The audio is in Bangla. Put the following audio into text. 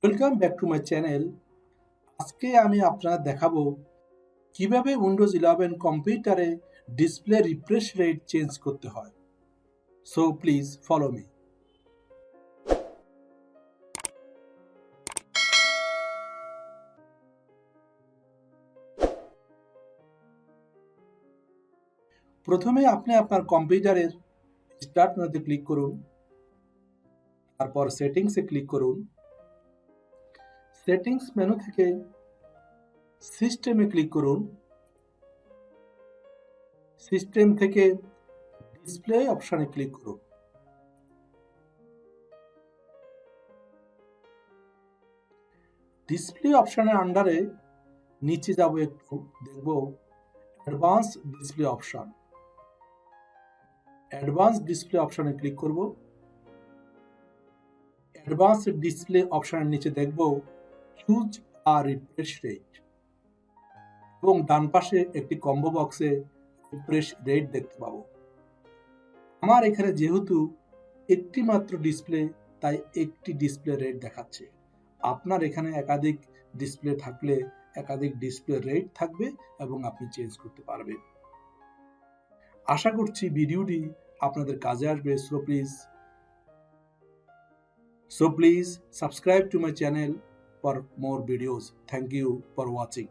Welcome back to my channel. আজকে আমি আপনাদের দেখাবো কিভাবে উইন্ডোজ 11 কম্পিউটারে ডিসপ্লে রিফ্রেশ রেট চেঞ্জ করতে হয়। So please follow me. প্রথমে আপনি আপনার কম্পিউটারের স্টার্ট মেনুতে ক্লিক করুন, তারপর সেটিংসে ক্লিক করুন। সেটিংস মেনু থেকে সিস্টেমে ক্লিক করুন। সিস্টেম থেকে ডিসপ্লে অপশনে ক্লিক করুন। ডিসপ্লে অপশনের আন্ডারে নিচে যাব, একটু দেখব advance display option. Advance display অপশনে ক্লিক করব। অ্যাডভান্স ডিসপ্লে অপশনের নিচে দেখব চুজ আ রিফ্রেশ রেট এবং ডান পাশে একটি কম্বো বক্সে রিফ্রেশ রেট দেখতে পাবো। আমার এখানে যেহেতু একটি মাত্র ডিসপ্লে, তাই একটি ডিসপ্লে রেট দেখাচ্ছে। আপনার এখানে একাধিক ডিসপ্লে থাকলে একাধিক ডিসপ্লে রেট থাকবে এবং আপনি চেঞ্জ করতে পারবেন। আশা করছি ভিডিওটি আপনাদের কাজে আসবে। So please subscribe to my channel for more videos. Thank you for watching.